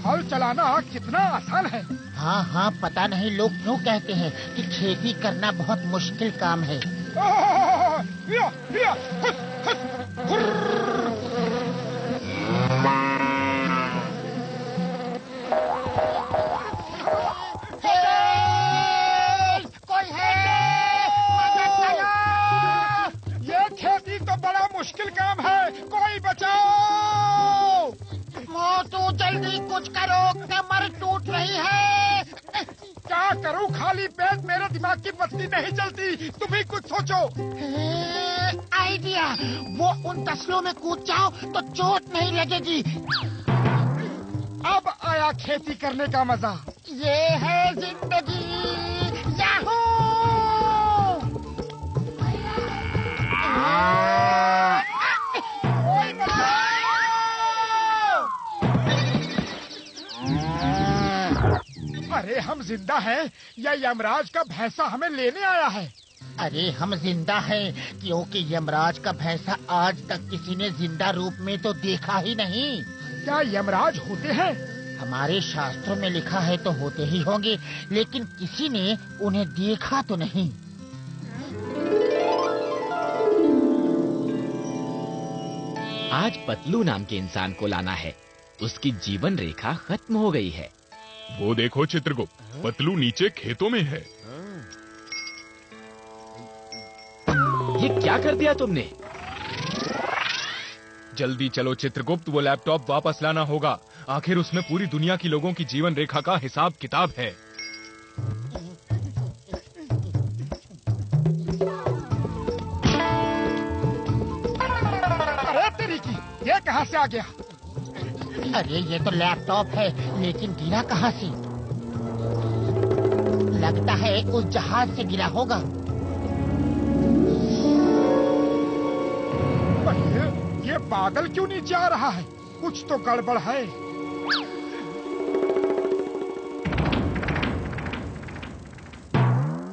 हल चलाना कितना आसान है। हाँ हाँ, पता नहीं लोग क्यों कहते हैं कि खेती करना बहुत मुश्किल काम है। कोई है? मदद करो! ये खेती तो बड़ा मुश्किल काम है, कोई बचाओ! मोटू जल्दी कुछ करो, कमर टूट रही है। क्या करूं, खाली पेट मेरे दिमाग की बत्ती नहीं जलती, तुम ही कुछ सोचो। आइडिया, वो उन तसलों में कूद जाओ तो चोट नहीं लगेगी। अब आया खेती करने का मजा। ये है जिंदगी, याहू! कोई बचाओ! अरे हम जिंदा हैं या यमराज का भैंसा हमें लेने आया है? अरे हम जिंदा हैं क्योंकि यमराज का भैंसा आज तक किसी ने जिंदा रूप में तो देखा ही नहीं। क्या यमराज होते हैं? हमारे शास्त्रों में लिखा है तो होते ही होंगे, लेकिन किसी ने उन्हें देखा तो नहीं। आज पतलू नाम के इंसान को लाना है। उसकी जीवन रेखा खत्म हो गई है। वो देखो चित्रगुप्त, पतलू नीचे खेतों में है। ये क्या कर दिया तुमने? जल्दी चलो चित्रगुप्त, वो लैपटॉप वापस लाना होगा। आखिर उसमें पूरी दुनिया की लोगों की जीवन रेखा का हिसाब किताब है। अरे तेरी की, ये कहाँ से आ गया? अरे ये तो लैपटॉप है, लेकिन गिरा कहाँ से? लगता है उस जहाज से गिरा होगा। ये बादल क्यों नीचे आ रहा है? कुछ तो गड़बड़ है।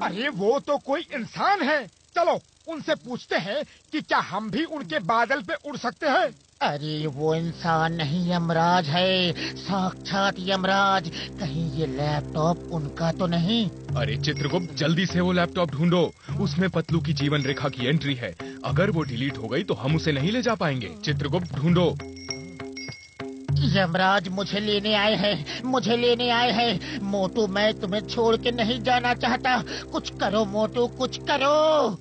अरे वो तो कोई इंसान है। चलो उनसे पूछते हैं कि क्या हम भी उनके बादल पे उड़ सकते हैं। अरे वो इंसान नहीं, यमराज है, साक्षात यमराज। कहीं ये लैपटॉप उनका तो नहीं? अरे चित्रगुप्त, जल्दी से वो लैपटॉप ढूंढो। उसमें पतलू की जीवन रेखा की एंट्री है। अगर वो डिलीट हो गई तो हम उसे नहीं ले जा पाएंगे। चित्रगुप्त ढूंढो। यमराज मुझे लेने आए हैं, मुझे लेने आए हैं। मोटू, मैं तुम्हें छोड़ के नहीं जाना चाहता। कुछ करो मोटू, कुछ करो।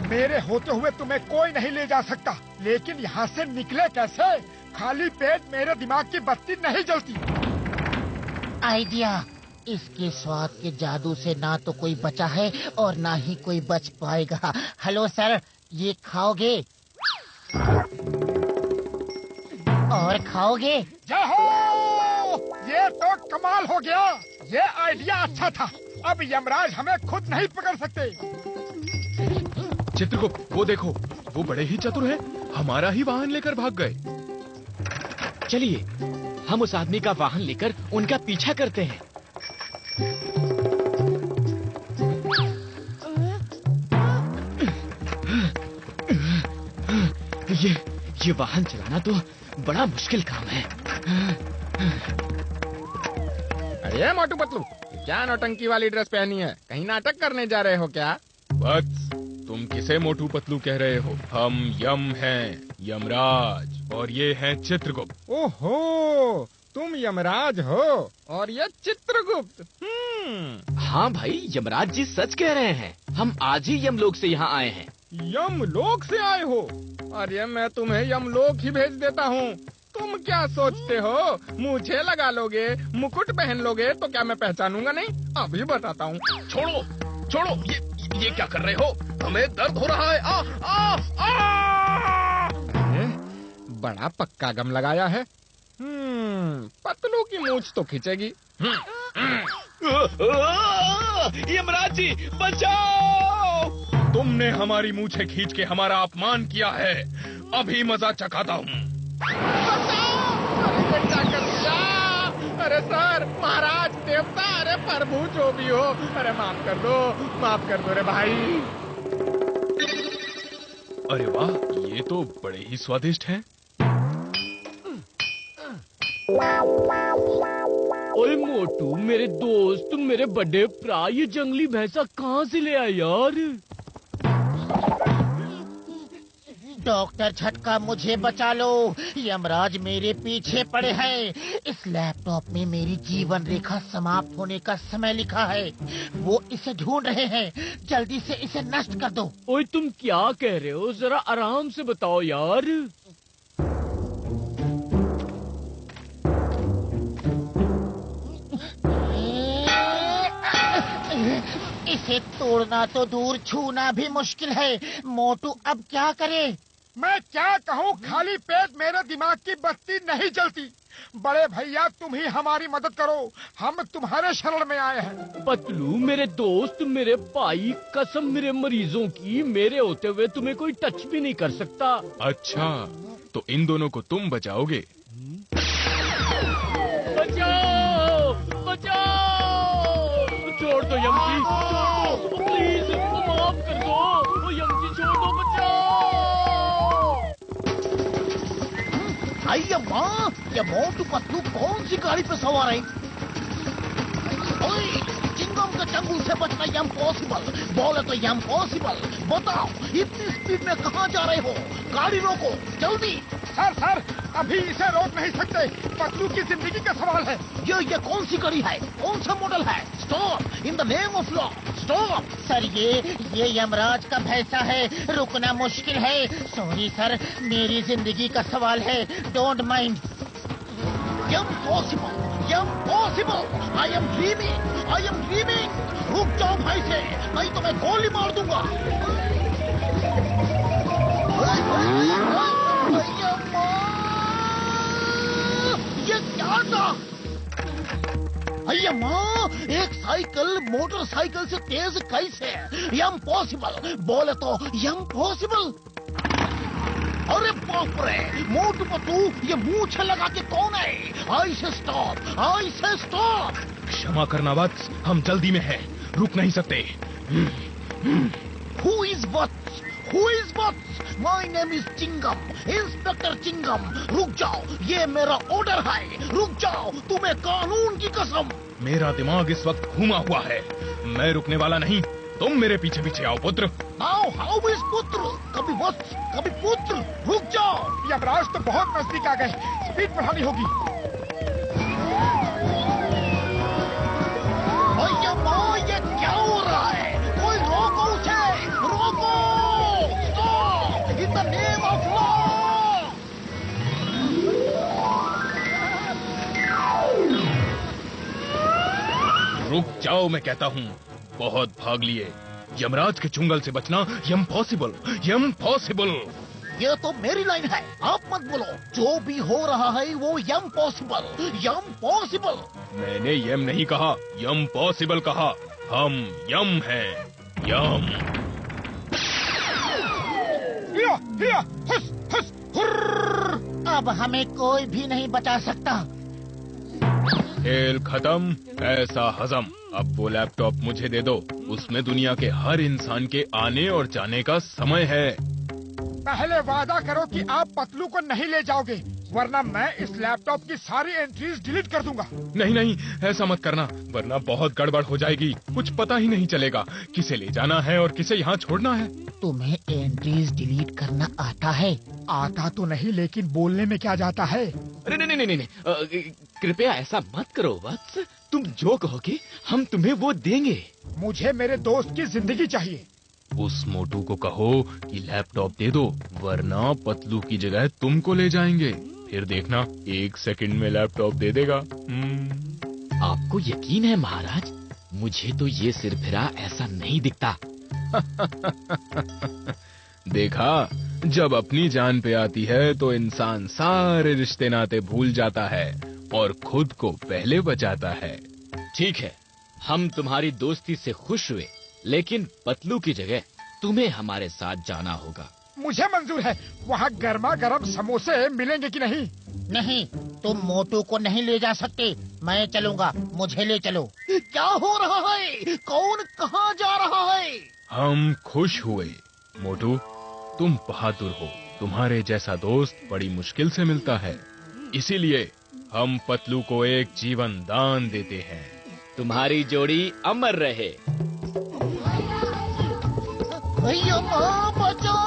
मेरे होते हुए तुम्हें कोई नहीं ले जा सकता, लेकिन यहाँ से निकले कैसे? खाली पेट मेरे दिमाग की बत्ती नहीं जलती। आइडिया, इसके स्वाद के जादू से ना तो कोई बचा है और ना ही कोई बच पाएगा। हेलो सर, ये खाओगे और खाओगे? जय हो! ये तो कमाल हो गया। ये आइडिया अच्छा था। अब यमराज हमें खुद नहीं पकड़ सकते। चित्रगुप्त, वो देखो, वो बड़े ही चतुर हैं। हमारा ही वाहन लेकर भाग गए। चलिए, हम उस आदमी का वाहन लेकर उनका पीछा करते हैं। ये वाहन चलाना तो बड़ा मुश्किल काम है। अरे मोटू पतलू, क्या नौटंकी वाली ड्रेस पहनी है? कहीं नाटक करने जा रहे हो क्या? वत्स, तुम किसे मोटू पतलू कह रहे हो? हम यम हैं, यमराज, और ये हैं चित्रगुप्त। ओहो, तुम यमराज हो और ये चित्रगुप्त। हाँ भाई, यमराज जी सच कह रहे हैं। हम आज ही यमलोक से यहाँ आए हैं। यमलोक से आए हो? अरे मैं तुम्हें यमलोक ही भेज देता हूँ। तुम क्या सोचते हो, मुझे लगा लोगे, मुकुट पहन लोगे तो क्या मैं पहचानूंगा नहीं? अभी बताता हूँ। छोड़ो, छोड़ो, ये क्या कर रहे हो? हमें दर्द हो रहा है। आ, आ, आ! बड़ा पक्का गम लगाया है। पतलू की मूंछ तो खींचेगी। यमराज जी, बचाओ! तुमने हमारी मूंछें खींच के हमारा अपमान किया है। अभी मजा चखाता हूँ। अरे क्या कर दिया? अरे सर, महाराज, देवता, अरे प्रभु जो भी हो, अरे माफ कर दो रे भाई। अरे वाह, ये तो बड़े ही स्वादिष्ट हैं। ओए मोटू, मेरे दोस्त, मेरे बड़े भरा, ये जंगली भैंसा कहाँ से ले आया यार? डॉक्टर झटका, मुझे बचा लो। यमराज मेरे पीछे पड़े हैं। इस लैपटॉप में मेरी जीवन रेखा समाप्त होने का समय लिखा है। वो इसे ढूंढ रहे हैं। जल्दी से इसे नष्ट कर दो। ओए तुम क्या कह रहे हो? जरा आराम से बताओ यार। इसे तोड़ना तो दूर, छूना भी मुश्किल है। मोटू अब क्या करे? मैं क्या कहूँ, खाली पेट मेरे दिमाग की बत्ती नहीं जलती। बड़े भैया तुम ही हमारी मदद करो, हम तुम्हारे शरण में आए हैं। पतलू मेरे दोस्त, मेरे भाई, कसम मेरे मरीजों की, मेरे होते हुए तुम्हें कोई टच भी नहीं कर सकता। अच्छा, तो इन दोनों को तुम बचाओगे? बचाओ, बचाओ! छोड़ दो यमजी, छोड़ दो प्लीज, माफ कर दो। ओ यमजी छोड़ दो, बचाओ! अय्या माँ, ये मोटू पतलू कौन सी गाड़ी पे सवार है? ओए, चिंगम के चंगुल से बचना इम्पॉसिबल। बोले तो इम्पॉसिबल। बताओ, इतनी स्पीड में कहाँ जा रहे हो? गाड़ी रोको जल्दी। सर, अभी इसे रोक नहीं सकते। पतलू की जिंदगी का सवाल है। ये कौन सी गाड़ी है? कौन सा मॉडल है? Stop, in the name of law, stop. Sir, ये यमराज का भैंसा है, रुकना मुश्किल है। सॉरी सर, मेरी जिंदगी का सवाल है, don't mind. Impossible, impossible. I am dreaming. रुक जाओ भाई से, नहीं तो मैं गोली मार दूंगा। ये क्या था? अय्या माँ, एक साइकिल मोटरसाइकिल से तेज कैसे? इम्पॉसिबल। बोले तो इम्पॉसिबल। अरे बाप रे, मोटू पतलू, ये मूंछ लगा के कौन है? आई से स्टॉप। क्षमा करना वत्स, हम जल्दी में हैं, रुक नहीं सकते। Who is Vats? My name is Chingam, inspector Chingam. रुक जाओ, ये मेरा ऑर्डर है। रुक जाओ, तुम्हें कानून की कसम। मेरा दिमाग इस वक्त घूमा हुआ है, मैं रुकने वाला नहीं। तुम मेरे पीछे पीछे आओ पुत्र। हाउ इज पुत्र? कभी वत्स, कभी पुत्र। रुक जाओ। यमराज तो बहुत नजदीक आ गए, स्पीड बढ़ानी होगी। अय्या माँ, ये क्या हो रहा है? कोई रोको उसे, रोको। Stop, in the name of law. रुक जाओ, मैं कहता हूँ। बहुत भाग लिए, यमराज के चुंगल से बचना इम्पॉसिबल। ये तो मेरी लाइन है, आप मत बोलो। जो भी हो रहा है वो इम्पॉसिबल। मैंने यम नहीं कहा, इम्पॉसिबल कहा। हम यम हैं, यम। हिया, हुस, हुर्र। अब हमें कोई भी नहीं बचा सकता। खेल खत्म, ऐसा हजम। अब वो लैपटॉप मुझे दे दो, उसमें दुनिया के हर इंसान के आने और जाने का समय है। पहले वादा करो कि आप पतलू को नहीं ले जाओगे, वरना मैं इस लैपटॉप की सारी एंट्रीज डिलीट कर दूंगा। नहीं, ऐसा मत करना, वरना बहुत गड़बड़ हो जाएगी। कुछ पता ही नहीं चलेगा किसे ले जाना है और किसे यहाँ छोड़ना है। तुम्हें एंट्रीज डिलीट करना आता है? आता तो नहीं, लेकिन बोलने में क्या जाता है। अरे नहीं, कृपया ऐसा मत करो वत्स। तुम जो कहोगे हम तुम्हें वो देंगे। मुझे मेरे दोस्त की जिंदगी चाहिए। उस मोटू को कहो कि लैपटॉप दे दो, वरना पतलू की जगह तुमको ले जाएंगे। फिर देखना, 1 सेकंड में लैपटॉप दे देगा। आपको यकीन है महाराज? मुझे तो ये सिरफिरा ऐसा नहीं दिखता। देखा, जब अपनी जान पे आती है तो इंसान सारे रिश्ते नाते भूल जाता है और खुद को पहले बचाता है। ठीक है, हम तुम्हारी दोस्ती से खुश हुए, लेकिन पतलू की जगह तुम्हें हमारे साथ जाना होगा। मुझे मंजूर है। वहाँ गर्मा गर्म समोसे मिलेंगे कि नहीं? नहीं, तुम मोटू को नहीं ले जा सकते। मैं चलूंगा, मुझे ले चलो। क्या हो रहा है? कौन कहाँ जा रहा है? हम खुश हुए। मोटू, तुम बहादुर हो। तुम्हारे जैसा दोस्त बड़ी मुश्किल से मिलता है, इसीलिए हम पतलू को एक जीवन दान देते हैं। तुम्हारी जोड़ी अमर रहे। यमा बचाओ।